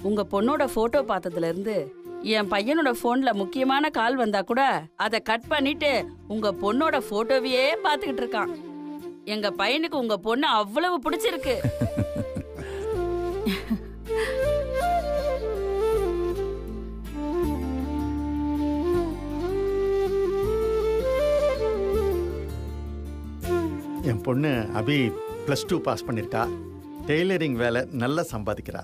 உங்க பொண்ணோட போட்டோ பார்த்ததுல இருந்து என் பையனோட போன்ல முக்கியமான கால் வந்தா கூட அதை கட் பண்ணிட்டு உங்க பொண்ணோட போட்டோவையே பார்த்துக்கிட்டு இருக்கான். எங்க பையனுக்கு உங்க பொண்ணு அவ்வளவு பிடிச்சிருக்கு. என் பொண்ணு அபி +2 பாஸ் பண்ணிருக்கா. டெய்லரிங் வேலை நல்லா சம்பாதிக்கிறா.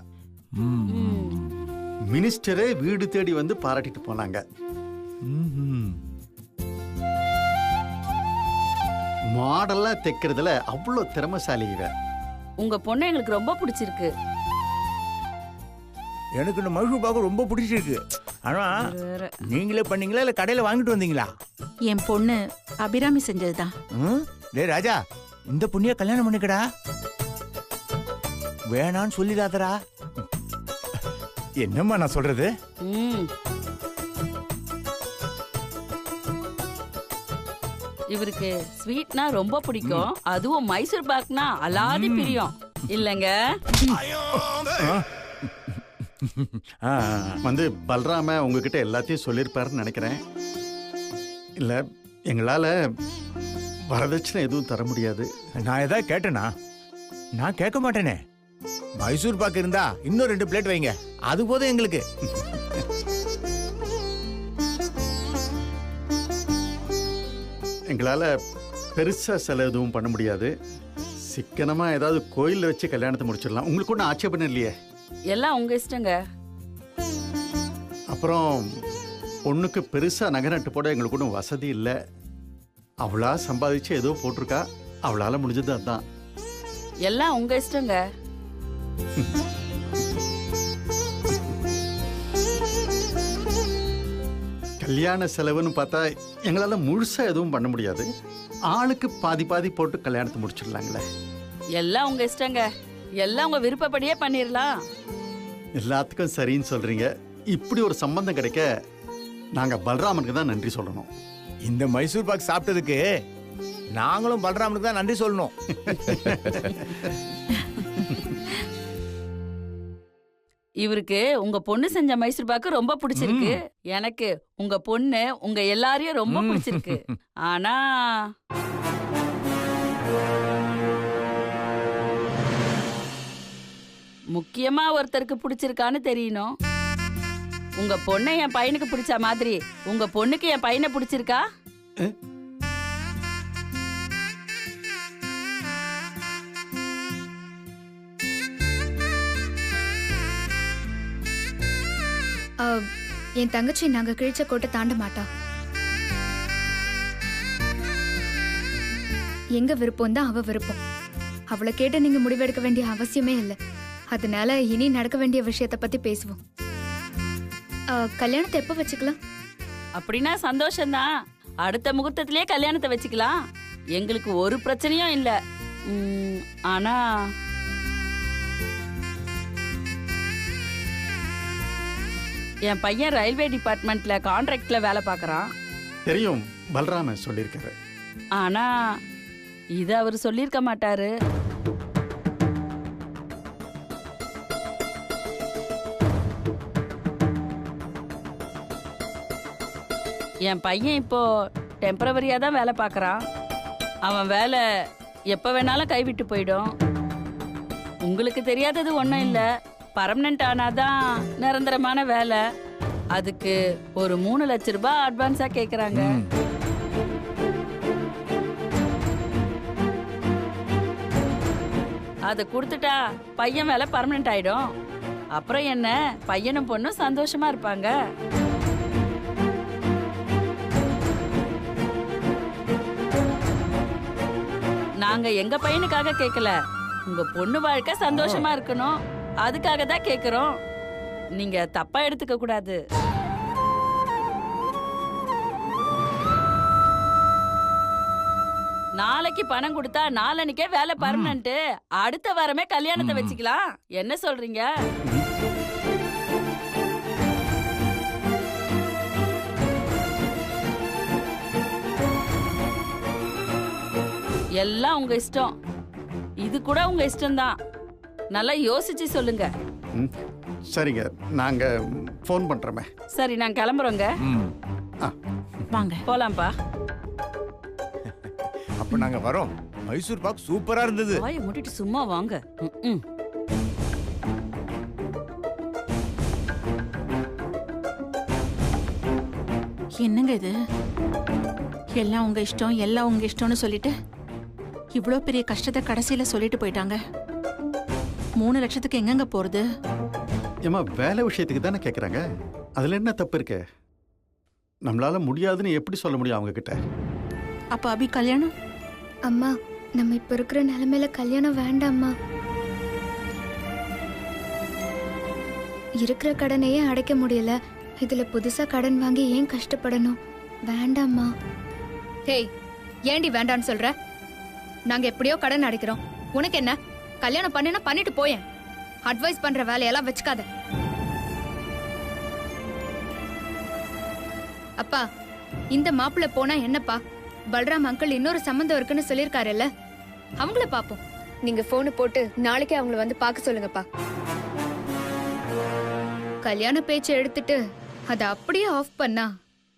மினிஸ்டரே வீடு தேடி வந்து பாராட்டிட்டு போனாங்க. மாடலா தைக்கிறதுல அவ்வளோ திறமைசாலி இவ. உங்க பொண்ணு எங்களுக்கு ரொம்ப பிடிச்சிருக்கு. எனக்கு இந்த மைசூர் பாக்கு ரொம்ப பிடிச்சிருக்கு. ஆனா நீங்களே பண்ணீங்களா இல்ல கடையில வாங்கிட்டு வந்தீங்களா? என் பொண்ணு அபிராமி செஞ்சதுதான். டேய் ராஜா, இந்த பொண்ணிய கல்யாணம் பண்ணிக்கடா. வேணான்னு சொல்லிடாதடா. என்னம்மா நான் சொல்றது? இவருக்கு ஸ்வீட்னா ரொம்ப பிடிக்கும். அதுவும் மைசூர் பாக்னா அலாதி பிரியம் இல்லங்க. வந்து பல்ராம உங்ககிட்ட எல்லாத்தையும் சொல்லியிருப்பாருன்னு நினைக்கிறேன். இல்ல எங்களால வரதட்சணை எதுவும் தர முடியாது. நான் ஏதாவது கேட்டேனா? நான் கேட்க மாட்டேனே. மைசூர் பாக்கு இருந்தா இன்னும் 2 பிளேட் வைங்க, அது போதும் எங்களுக்கு. எங்களால பெருசா செலவு எதுவும் பண்ண முடியாது. சிக்கனமா ஏதாவது கோயில்ல வச்சு கல்யாணத்தை முடிச்சிடலாம். உங்களுக்கு ஒன்றும் ஆட்சேபணம் இல்லையே? எல்லாம் உங்க இஷ்டங்க. அப்புறம் பொண்ணுக்கு பெருசா நகை நட்டு போட எங்களுக்கு ஒன்றும் வசதி இல்லை. அவளா சம்பாதிச்சு ஏதோ போட்டிருக்கா. அவளால முடிஞ்சது அதான். எல்லாம் உங்க இஷ்டங்க. கல்யாண செலவுன்னு பார்த்தா எங்களால முழுசா எதுவும் பண்ண முடியாது. ஆளுக்கு பாதி பாதி போட்டு கல்யாணத்தை முடிச்சிடலாங்களே. எல்லாம் உங்க இஷ்டங்க. எல்லாம் உங்க விருப்பப்படியே பண்ணிடலாம். எல்லாத்துக்கும் சரின்னு சொல்றீங்க. இப்படி ஒரு சம்பந்தம் கிடைக்க நாங்க பல்ராமனுக்கு தான் நன்றி சொல்லணும். இந்த மைசூர் பாக் சாப்பிட்டதுக்கு நாங்களும் பல்ராமனுக்கு தான் நன்றி சொல்லணும். இவருக்கு உங்க பொண்ணு செஞ்ச மைசூர் பாக்கு ரொம்ப பிடிச்சிருக்கு. எனக்கு உங்க பொண்ணு உங்க எல்லாரையும் ரொம்ப பிடிச்சிருக்கு. ஆனா முக்கியமா ஒருத்தருக்கு பிடிச்சிருக்கான்னு தெரியணும். உங்க பொண்ணை என் பையனுக்கு பிடிச்ச மாதிரி உங்க பொண்ணுக்கு என் பையனை பிடிச்சிருக்கா? என் தங்கச்சி நாங்க கிழிச்ச கோட்டை தாண்ட மாட்டா. எங்க விருப்பம் தான் அவ விருப்பம். அவளை கேட்டு நீங்க முடிவெடுக்க வேண்டிய அவசியமே இல்லை. அதனால இனி நடக்க வேண்டிய விஷயத்த பத்தி பேசுவோம். கல்யாணத்தை எப்ப வச்சுக்கலாம்? அப்படின்னா சந்தோஷம்தான். அடுத்த முகூர்த்தத்திலேயே கல்யாணத்தை வச்சுக்கலாம். எங்களுக்கு ஒரு பிரச்சனையும் இல்ல. ஆனா என் பையன் ரயில்வே டிபார்ட்மெண்ட்ல கான்ட்ராக்ட்ல வேலை பார்க்கறான். தெரியும், பல்ராம சொல்லியிருக்காரு. ஆனா இது அவர் சொல்லியிருக்க மாட்டாரு. என் பையன் இப்போ டெம்பரவரியா தான் வேலை பார்க்கறான். அவன் வேலை எப்ப வேணாலும் கைவிட்டு போயிடும். உங்களுக்கு தெரியாதது ஒன்றும் இல்லை. பர்மனன்ட் ஆனாதான் நிரந்தரமான வேலை. அதுக்கு ஒரு 3 லட்சம் ரூபாய் அட்வான்ஸா கேக்குறாங்க. அதை கொடுத்துட்டா பையன் வேலை பர்மனன்ட் ஆயிடும். அப்புறம் என்ன, பையனும் பொண்ணும் சந்தோஷமா இருப்பாங்க. நாங்க எங்க பையனுக்காக கேட்கல, உங்க பொண்ணு வாழ்க்கை சந்தோஷமா இருக்கணும், அதுக்காக தான் கேக்குறோம். நீங்க தப்பா எடுத்துக்க கூடாது. நாளைக்கு பணம் கொடுத்தா நாளன்னைக்கே வேலை பர்மனன்ட். அடுத்த வாரமே கல்யாணத்தை வச்சுக்கலாம். என்ன சொல்றீங்க? எல்லாம் உங்க இஷ்டம். இது கூட உங்க இஷ்டம்தான். நல்லா யோசிச்சு சொல்லுங்க. சரிங்க, நாங்கள் ஃபோன் பண்ணுறோமே. சரி நான் கிளம்புறோங்க. ம். வாங்க. போலாம்ப்பா. அப்ப நாங்க வரோம். மைசூர் பாக் சூப்பரா இருந்தது. வாயை மூடிட்டு சும்மா வாங்க. ம். என்னங்க இது? எல்லாம் உங்க இஷ்டம், எல்லாம் உங்க இஷ்டம்னு சொல்லிட்டு இவ்ளோ பெரிய கஷ்டத்தை கடைசியில சொல்லிட்டு போயிட்டாங்க. 3 லட்சத்துக்கு எங்கங்க போறது? ஏம்மா, வேலை விஷயத்துக்கு தானே கேட்குறாங்க. அதில் என்ன தப்பு இருக்கு? நம்மளால முடியாதுன்னு எப்படி சொல்ல முடியும் அவங்க கிட்ட? அப்ப அபி கல்யாணம்? அம்மா, நம்ம இப்ப இருக்கிற நிலைமையில கல்யாணம் வேண்டாம்மா. இருக்கிற கடனையே அடைக்க முடியல, இதுல புதுசா கடன் வாங்கி ஏன் கஷ்டப்படணும்? வேண்டாம்மா. ஹேய், ஏண்டி வேண்டான்னு சொல்ற? நாங்க எப்படியோ கடன் அடைக்கிறோம், உனக்கு என்ன? கல்யாணம் பண்ணினா பண்ணிட்டு போயேன். அட்வைஸ் பண்ற வேலையெல்லாம் வச்சுக்காத. அப்பா, இந்த மாப்பிள்ளை போனா என்னப்பா? பல்ராம் அங்கிள் இன்னொரு சம்பந்தம் இருக்குன்னு சொல்லிருக்காருல்ல, அவங்கள பாப்போம். நீங்க போன் போட்டு நாளைக்கே அவங்கள வந்து பார்க்க சொல்லுங்கப்பா. கல்யாண பேச்சு எடுத்துட்டு அதை அப்படியே ஆஃப் பண்ணா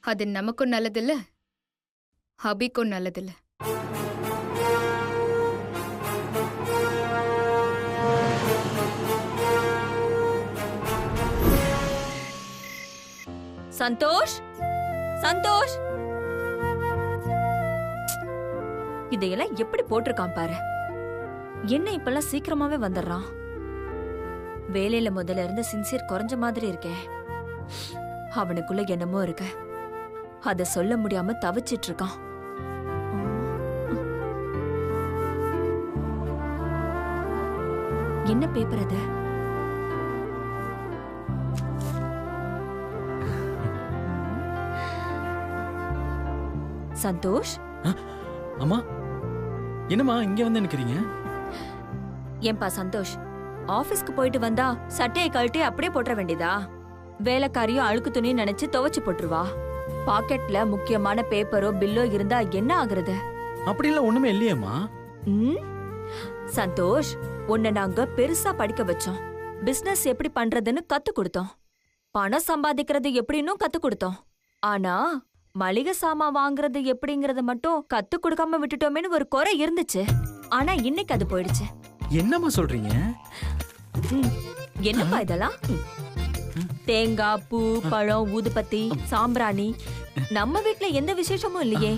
அது நமக்கும் நல்லதில்ல, அபிக்கும் நல்லதில்ல. சந்தோஷ், சந்தோஷ், இதையெல்லாம் எப்படி போட்டிருக்கான் பாரு. என்ன இப்பெல்லாம் சீக்கிரமாவே வந்துடுறான். வேலையில முதல்ல இருந்து சின்சியர் குறைஞ்ச மாதிரி இருக்கேன். அவனுக்குள்ள என்னமோ இருக்கு, அத சொல்ல முடியாம தவிச்சிட்டு இருக்கான். என்ன பேப்பர் அது? சந்தோஷ், அம்மா, என்னம்மா இங்க வந்து நிக்கிறீங்க? ஏன்பா சந்தோஷ், ஆபீஸ்க்கு போயிட்டு வந்தா சட்டையை கழட்டி அப்படியே போட்டுற வேண்டியதா? வேலைக்காரியும் அழுக்கு துணி நினைச்சு துவைச்சு போட்டுருவா. பாக்கெட்ல முக்கியமான பேப்பரோ பில்லோ இருந்தா என்ன ஆகுறது? அப்படிலாம் ஒண்ணுமே இல்லையேம்மா. சந்தோஷ், உன்னை நாங்க பெருசா படிக்க வச்சோம். பிசினஸ் எப்படி பண்றதுன்னு கத்து கொடுத்தோம். பணம் சம்பாதிக்கிறது எப்படின்னு கத்து கொடுத்தோம். ஆனா மளிகை சாமான் வாங்குறது எப்படிங்கறத மட்டும் கத்து கொடுக்காம விட்டுட்டோமேன்னு ஒரு குறை இருந்துச்சு. ஆனா இன்னைக்கு அது போயிடுச்சு. என்னம்மா சொல்றீங்க? என்னப்பா இதெல்லாம்? தேங்காய், பூ, பழம், ஊதுபத்தி, சாம்பிராணி. நம்ம வீட்ல எந்த விசேஷமும் இல்லையே.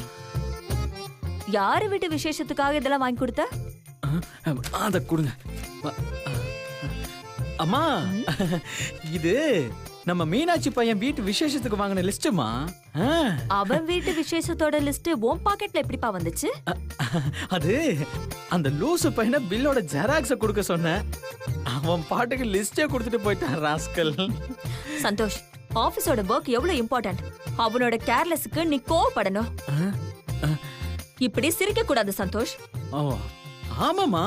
யாரு வீட்டு விசேஷத்துக்காக இதெல்லாம் வாங்கி கொடுத்த? அத கொடுங்க. அம்மா, இது நம்ம மீனாட்சி பையன் வீட்டு விசேஷத்துக்கு வாங்கின லிஸ்ட்மா. அவன் வீட்டு விசேஷத்தோட லிஸ்ட் உன் பாக்கெட்ல எப்படிப்பா வந்துச்சு? அது அந்த லூசு பையனை பில்லோட ஜெராக்ஸ கொடுக்க சொன்னேன். அவன் பாட்டுக்கு லிஸ்டே கொடுத்துட்டு போயிட்டான் ராஸ்கல். சந்தோஷ், ஆபீஸோட வர்க் எவ்வளவு இம்பார்ட்டன்ட். அவனோட கேர்லெஸ்க்கு நீ கோவப்படணும். இப்படி சிரிக்க கூடாது சந்தோஷ். ஆமாமா,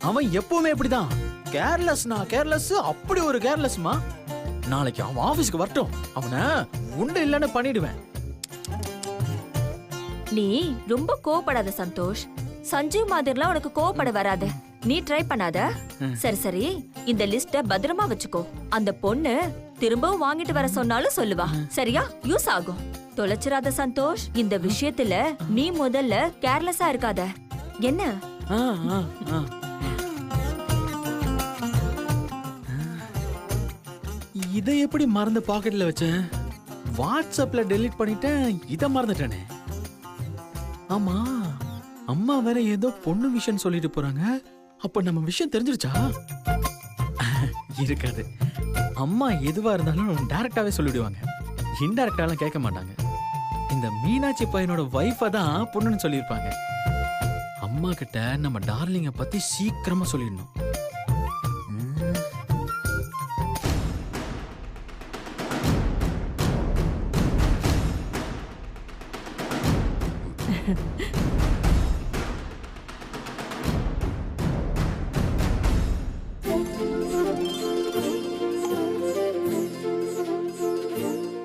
அவன் எப்பவுமே இப்படிதான். கேர்லெஸ்னா கேர்லெஸ், அப்படி ஒரு கேர்லெஸ்மா. நாளைக்கு அவன் ஆபீஸ்க்கு வரட்டும், அவனை உண்டு இல்லன்னு பண்ணிடுவேன். நீ ரொம்ப கோவப்படாத சந்தோஷ். சஞ்சீவ் மாதிரிலாம் உனக்கு கோவப்பட வராது. நீ ட்ரை பண்ணாத. சரி சரி, இந்த லிஸ்ட பத்திரமா வச்சுக்கோ. அந்த பொண்ணு திரும்பவும் வாங்கிட்டு வர சொன்னாலும் சொல்லுவா. சரியா? யூஸ் ஆகும். தொலைச்சிராத சந்தோஷ். இந்த விஷயத்துல நீ முதல்ல கேர்லெஸ்ஸா இருக்காத. என்ன? இதை எப்படி மறந்து பாக்கெட்ல வச்சேன்? வாட்ஸ்அப்ல டெலீட் பண்ணிட்டேன். இத மறந்துட்டேனே. ஆமா, அம்மா வேற ஏதோ பொண்ணு விஷயம் சொல்லிட்டு போறாங்க. அப்ப நம்ம விஷயம் தெரிஞ்சிருச்சா? இருக்காது. அம்மா எதுவா இருந்தாலும் டைரக்டாவே சொல்லிடுவாங்க. இன்டைரக்டாலாம் கேட்க மாட்டாங்க. இந்த மீனாட்சி பையனோட வைஃபை தான் பொண்ணுன்னு சொல்லியிருப்பாங்க. அம்மா கிட்ட நம்ம டார்லிங்க பத்தி சீக்கிரமா சொல்லிடணும்.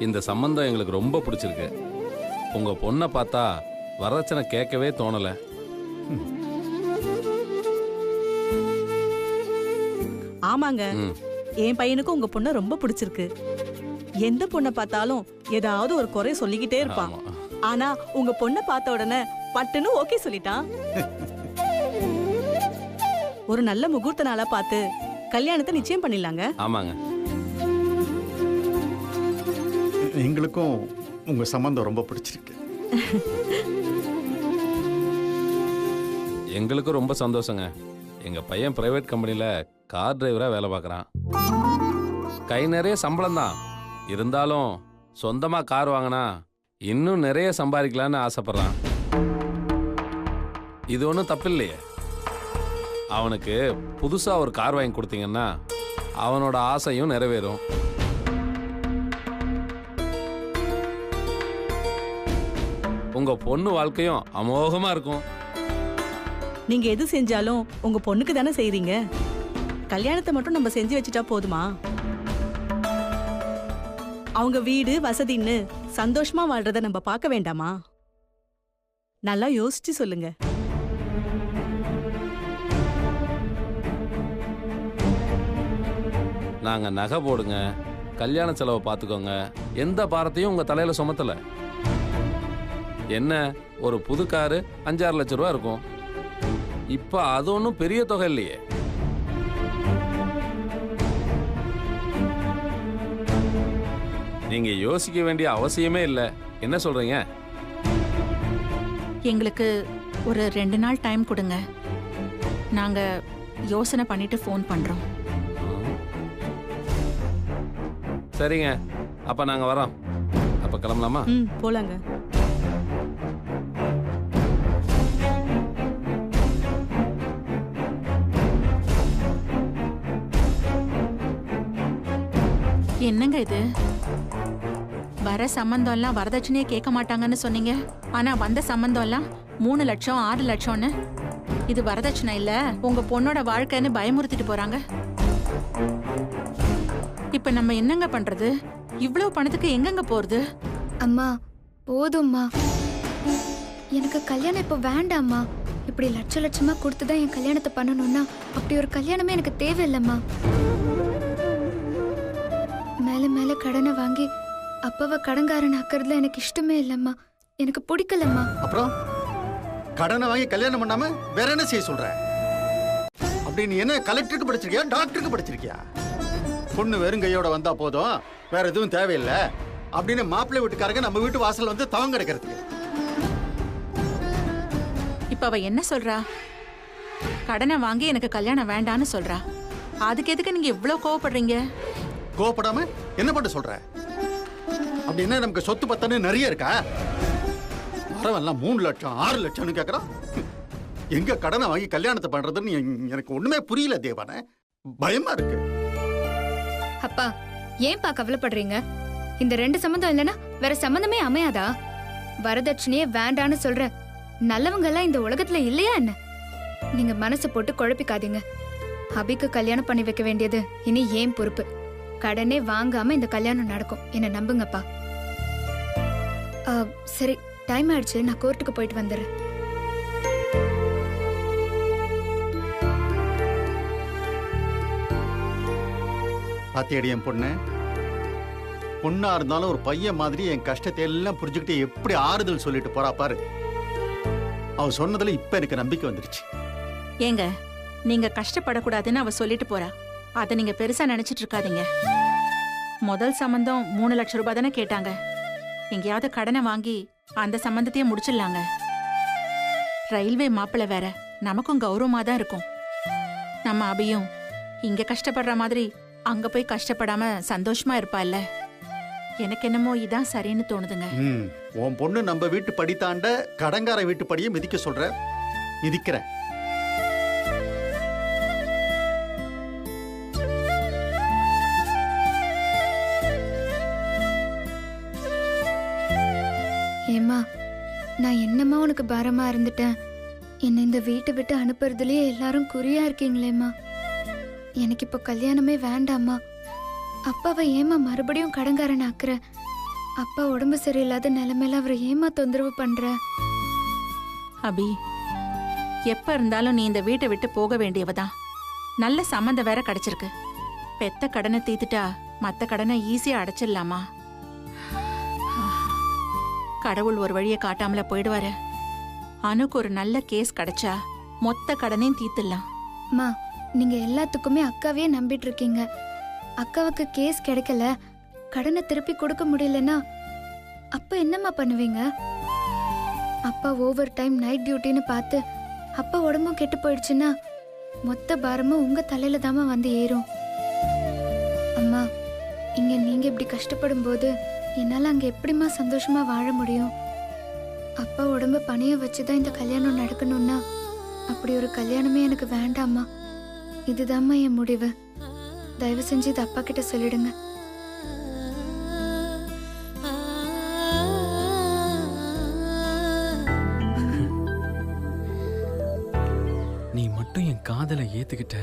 இந்த சம்பந்தம் எங்களுக்கு ரொம்ப பிடிச்சிருக்கு. உங்க பொண்ணை பார்த்தா வரதட்சணை கேட்கவே தோணல. ஆமாங்க, என் பையனுக்கும் உங்க பொண்ணை ரொம்ப பிடிச்சிருக்கு. எந்த பொண்ணை பார்த்தாலும் ஏதாவது ஒரு குறை சொல்லிக்கிட்டே இருப்பான். ஆமா. ஆனா உங்க பொண்ணை பார்த்த உடனே பட்டுன்னு ஓகே சொல்லிட்டான். ஒரு நல்ல முகூர்த்த நாளா பார்த்து கல்யாணத்தை நிச்சயம் பண்ணிடலாங்க. ஆமாங்க. எங்களுக்கும் உங்க சம்பந்தம் ரொம்ப பிடிச்சிருக்கு. எங்களுக்கும் ரொம்ப சந்தோஷங்க. எங்க பையன் பிரைவேட் கம்பெனில கார் டிரைவரா வேலை பார்க்கறான். கை நிறைய சம்பளம் தான், இருந்தாலும் சொந்தமா கார் வாங்கினா இன்னும் நிறைய சம்பாதிக்கலான்னு ஆசைப்படுறான். இது ஒன்றும் தப்பு இல்லையே. அவனுக்கு புதுசா ஒரு கார் வாங்கி கொடுத்தீங்கன்னா அவனோட ஆசையும் நிறைவேறும். உங்க பொண்ணு வாழ்க்கையும் அமோகமா இருக்கும். நீங்க எது செஞ்சாலும் உங்க பொண்ணுக்கு தானே செய்றீங்க. கல்யாணத்தை மட்டும் நம்ம செஞ்சு வச்சுட்டா போதுமா? அவங்க வீடு வசதின்னு சந்தோஷமா வாழ்றத நம்ம பார்க்க வேண்டாமா? நல்லா யோசிச்சு சொல்லுங்க. நாங்க நகை போடுங்க, கல்யாண செலவை பார்த்துக்கோங்க, எந்த பாரத்தையும் உங்க தலையில சுமத்தல. என்ன ஒரு புது காரு 5-6 லட்சம் ரூபா இருக்கும். இப்ப அது ஒன்றும் பெரிய தொகை இல்லையே. நீங்க யோசிக்க வேண்டிய அவசியமே இல்லை. என்ன சொல்றீங்க? எங்களுக்கு ஒரு 2 நாள் டைம் கொடுங்க. நாங்க யோசனை பண்ணிட்டு ஃபோன் பண்றோம். சரிங்க, அப்ப நாங்க வரோம். அப்ப கிளம்பலாமா? போலாங்க. என்னங்க இது? வர சம்பந்தம் எல்லாம் வரதட்சணையே கேட்க மாட்டாங்கன்னு சொன்னீங்க. ஆனா வந்த சம்பந்தம் எல்லாம் 3 லட்சம் 6 லட்சம்னு. இது வரதட்சணை இல்ல, உங்க பொண்ணோட வாழ்க்கைன்னு பயமுறுத்திட்டு போறாங்க. இப்ப நம்ம என்னங்க பண்றது? இவ்வளவு பணத்துக்கு எங்கங்க போறது? அம்மா போதும்மா, எனக்கு கல்யாணம் இப்போ வேண்டாம்மா. இப்படி லட்ச லட்சமா கொடுத்துதான் என் கல்யாணத்தை பண்ணணும்னா அப்படி ஒரு கல்யாணமே எனக்கு தேவையில்லைம்மா. மேல மேல கடனை வாங்கி அப்பாவை கடன்காரன் ஆக்குறதுல எனக்கு இஷ்டமே இல்லம்மா. எனக்கு பிடிக்கலம்மா. அப்புறம் கடனை வாங்கி கல்யாணம் பண்ணாம வேற என்ன செய்ய சொல்ற? அப்படி நீ என்ன கலெக்டருக்கு படிச்சிருக்கியா, டாக்டருக்கு படிச்சிருக்கியா? பொண்ணு வெறும் கையோட வந்தா போதும், வேற எதுவும் தேவையில்லை அப்படின்னு மாப்பிள்ளை வீட்டுக்காரங்க நம்ம வீட்டு வாசல் வந்து தவங்க கிடைக்கிறதுக்கு. இப்ப அவ என்ன சொல்றா? கடனை வாங்கி எனக்கு கல்யாணம் வேண்டான்னு சொல்றா. அதுக்கு எதுக்கு நீங்க இவ்வளவு கோவப்படுறீங்க? கோவப்படாம என்ன பண்ண சொல்ற? அப்படின்னா நமக்கு சொத்து பத்தன்னு நிறைய இருக்கா? வரவெல்லாம் 3 லட்சம் 6 லட்சம்னு கேட்கறான். எங்க கடனை வாங்கி கல்யாணத்தை பண்றதுன்னு எனக்கு ஒண்ணுமே புரியல தேவானே. பயமா இருக்கு. அப்பா ஏன்பா கவலைப்படுறீங்க? இந்த 2 சம்பந்தம் இல்லைன்னா வேற சம்பந்தமே அமையாதா? வரதட்சணையே வேண்டான்னு சொல்ற நல்லவங்க எல்லாம் இந்த உலகத்துல இல்லையா என்ன? நீங்க மனசு போட்டு குழப்பிக்காதீங்க. அபிக்கு கல்யாணம் பண்ணி வைக்க வேண்டியது இனி ஏன் பொறுப்பு. கடனே வாங்காம இந்த கல்யாணம் நடக்கும், என்ன நம்புங்கப்பா. சரி, டைம் ஆயிடுச்சு, நான் கோர்ட்டுக்கு போயிட்டு வந்துடுறேன். பாத்தியடி என் பொண்ணு, பொண்ணா இருந்தாலும் ஒரு பையன் மாதிரி என் கஷ்டத்தை எல்லாம் புரிஞ்சுக்கிட்டு எப்படி ஆறுதல் சொல்லிட்டு போறா பாரு. அவ சொன்னதுல இப்ப எனக்கு நம்பிக்கை வந்துருச்சு. ஏங்க, நீங்க கஷ்டப்படக்கூடாதுன்னு அவ சொல்லிட்டு போறா. அதை நீங்க பெருசா நினைச்சிட்டு இருக்காதீங்க. முதல் சம்பந்தம் 3 லட்சம் ரூபாய் தானே கேட்டாங்க. எங்கேயாவது கடனை வாங்கி அந்த சம்பந்தத்தையே முடிச்சிடலாங்க. ரயில்வே மாப்பிள்ளை வேற, நமக்கும் கௌரவமா தான் இருக்கும். நம்ம அபியும் இங்க கஷ்டப்படுற மாதிரி அங்க போய் கஷ்டப்படாம சந்தோஷமா இருப்பாள்ல. எனக்கு என்னமோ இதான் சரின்னு தோணுதுங்க. உன் பொண்ணு நம்ம வீட்டு படித்தாண்ட கடங்கார வீட்டு படியை மிதிக்க சொல்ற, மிதிக்கிறேன். ஏம்மா, நான் என்னம்மா உனக்கு பாரமா இருந்துட்டேன்? என்னை இந்த வீட்டை விட்டு அனுப்புறதுலயே எல்லாரும் குறியா இருக்கீங்களேம்மா. எனக்கு இப்ப கல்யாணமே வேண்டாம்மா. அப்பாவை ஏமா மறுபடியும் கடன்காரன் ஆக்குற? அப்பா உடம்பு சரியில்லாத நிலைமையில அவரை ஏமா தொந்தரவு பண்ற? அபி, எப்ப இருந்தாலும் நீ இந்த வீட்டை விட்டு போக வேண்டியவதான். நல்ல சம்மந்தம் வேற கிடைச்சிருக்கு. பெத்த கடனை தீத்துட்டா மத்த கடனை ஈஸியா அடைச்சிடலாமா? கடவுள் ஒரு வழியை காட்டாமல போயிடுவாரு. அனுக்கு ஒரு நல்ல கேஸ் கிடைச்சா மொத்த கடனையும் தீத்துடலாம். அம்மா, நீங்க எல்லாத்துக்குமே அக்காவே நம்பிட்டு இருக்கீங்க. அக்காவுக்கு கேஸ் கிடைக்கல, கடனை திருப்பி கொடுக்க முடியலன்னா அப்ப என்னம்மா பண்ணுவீங்க? அப்பா ஓவர் டைம் நைட் டியூட்டின்னு பார்த்து அப்பா உடம்பும் கெட்டு போயிடுச்சுன்னா மொத்த பாரமும் உங்க தலையில தாமா வந்து ஏறும். அம்மா, இங்க நீங்க இப்படி கஷ்டப்படும் போது என்னால அங்க எப்படிம்மா சந்தோஷமா வாழ முடியும்? அப்பா உடம்ப பணிய வச்சுதான் இந்த கல்யாணம் நடக்கணும்னா அப்படி ஒரு கல்யாணமே எனக்கு வேண்டாம்மா. இதுதாம்மா என் முடிவு. தயவு செஞ்சு இது அப்பா கிட்ட சொல்லிடுங்க. நீ மட்டும் என் காதலை ஏத்துக்கிட்ட,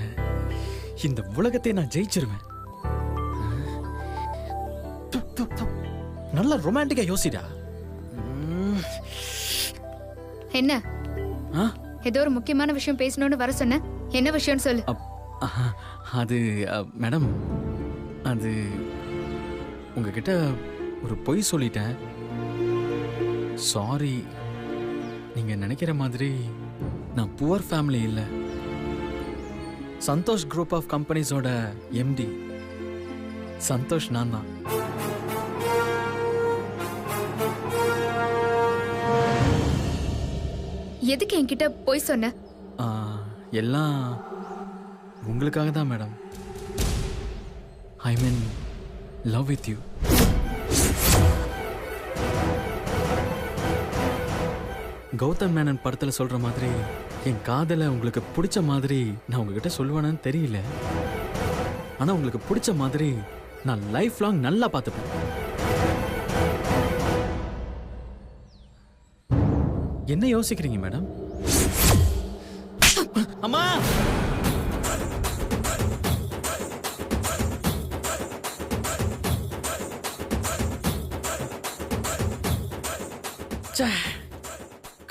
இந்த உலகத்தை நான் ஜெயிச்சிருவேன். நல்ல ரொமான்டிக்கா யோசிடா. என்ன ஏதோ ஒரு முக்கியமான விஷயம் பேசணும்னு வர சொன்ன, என்ன விஷயம்னு சொல்லு. அது மேடம், அது உங்ககிட்ட ஒரு பொய் சொல்லிட்டேன். சாரி. நீங்க நினைக்கிற மாதிரி நான் புவர் ஃபேமிலி இல்ல. சந்தோஷ் குரூப் ஆஃப் கம்பெனிஸோட எம்டி சந்தோஷ் நான் தான். எதுக்கு என்கிட்ட போய் சொன்ன? எல்லாம் உங்களுக்காக தான் madam. I mean love with you. Gautham Menon படத்துல சொல்ற மாதிரி என் காதலை உங்களுக்கு பிடிச்ச மாதிரி நான் உங்ககிட்ட சொல்லுவேன்னு தெரியல. ஆனா உங்களுக்கு பிடிச்ச மாதிரி நான் லைஃப் லாங் நல்லா பார்த்துப்பேன். என்ன யோசிக்கிறீங்க மேடம்? அம்மா,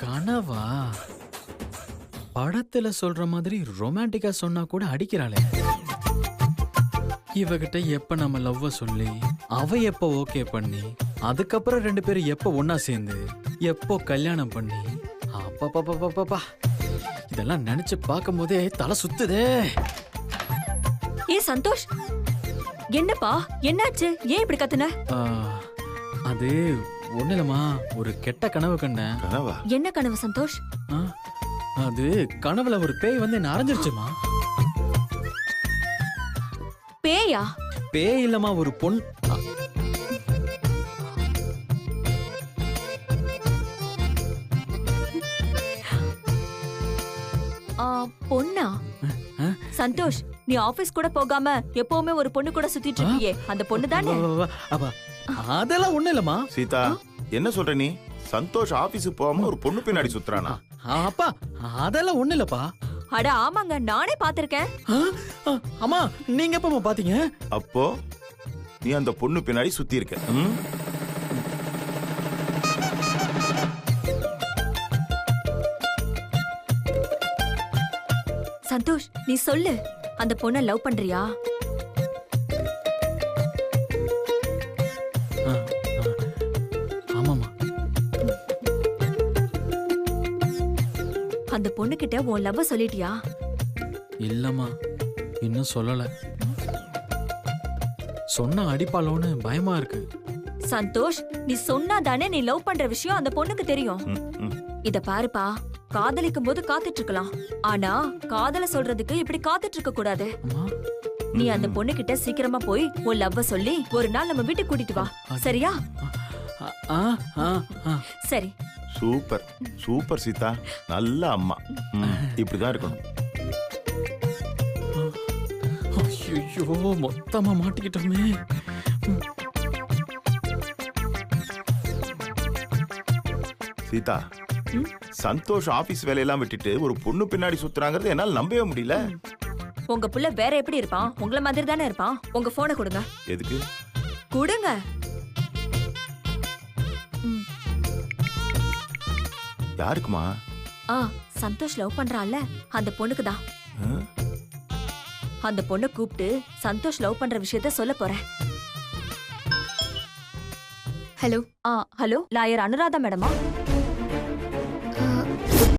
கனவா? படத்துல சொல்ற மாதிரி ரொமான்டிக்கா சொன்னா கூட அடிக்கிறாளே. இவகிட்ட எப்ப நம்ம லவ்வ சொல்லி அவ எப்ப ஓகே பண்ணி அதுக்கப்புறம் ரெண்டு பேரும் எப்ப ஒன்னா சேர்ந்து எப்போ கல்யாணம் பண்ணி, அப்பா இதெல்லாம் நினைச்சு பார்க்கும் போதே தலை சுத்துதே. ஏ சந்தோஷ், என்னப்பா என்னாச்சு? ஏன் இப்படி கத்துன? அது ஒண்ணுலமா, ஒரு கெட்ட கனவு கண்டேன். கனவா? என்ன கனவு சந்தோஷ்? அது கனவுல ஒரு பேய் வந்து என்ன அரைஞ்சிருச்சுமா. பேயா? பேய் இல்லமா, ஒரு பொன். பொண்ணா? சந்தோஷ், நீ ஆபீஸ் கூட போகாம எப்பவுமே ஒரு பொண்ணு கூட சுத்திட்டு இருக்கியே, அந்த பொண்ணு தானே? அதெல்லாம் ஒண்ணு இல்லமா. சீதா, என்ன சொல்ற நீ? சந்தோஷ் ஆபீஸுக்கு போகாம ஒரு பொண்ணு பின்னாடி சுத்துறானா? அப்பா, அதெல்லாம் ஒண்ணு இல்லப்பா. அட ஆமாங்க, நானே பாத்திருக்கேன். அம்மா, நீங்க எப்பமா பாத்தீங்க? அப்போ நீ அந்த பொண்ணு பின்னாடி சுத்தி இருக்க. சந்தோஷ், நீ சொல்லு, அந்த பொண்ணை லவ் பண்றியா? ஆமாமா. அந்த பொண்ணு கிட்ட உன் லவ் சொல்லிட்டியா? இல்லம்மா, இன்னும் சொல்லல. சொன்ன அடிப்பாளோன்னு பயமா இருக்கு. சந்தோஷ், நீ சொன்னாதானே நீ லவ் பண்ற விஷயம் அந்த பொண்ணுக்கு தெரியும். இத பாருப்பா, காதலிக்கும் போது காத்துட்டு இருக்கலாம், ஆனா காதல சொல்றதுக்கு இப்படி காத்துட்டு இருக்க கூடாது. நீ அந்த பொண்ணு கிட்ட சீக்கிரமா போய் உன் லவ்வ சொல்லி ஒரு நாள் நம்ம வீட்டுக்கு கூட்டிட்டு வா, சரியா? சரி. சூப்பர் சூப்பர் சீதா, நல்ல அம்மா. இப்படிதான் இருக்கணும். ஐயோ, மொத்தமா மாட்டிக்கிட்டோமே. சீதா, சந்தோஷ் ஆபீஸ் வேலையெல்லாம் விட்டுட்டு ஒரு பொண்ணு பின்னாடி சுத்துறாங்கிறது என்னால நம்பவே முடியல. உங்க புள்ள வேற எப்படி இருப்பான்? உங்கள மாதிரி தானே இருப்பான். உங்க போனை கொடுங்க. எதுக்கு? கொடுங்க. யாருக்குமா? சந்தோஷ் லவ் பண்றான்ல, அந்த பொண்ணுக்கு தான். அந்த பொண்ணை கூப்பிட்டு சந்தோஷ் லவ் பண்ற விஷயத்த சொல்ல போறேன். ஹலோ. Hello lawyer Anuradha மேடமா?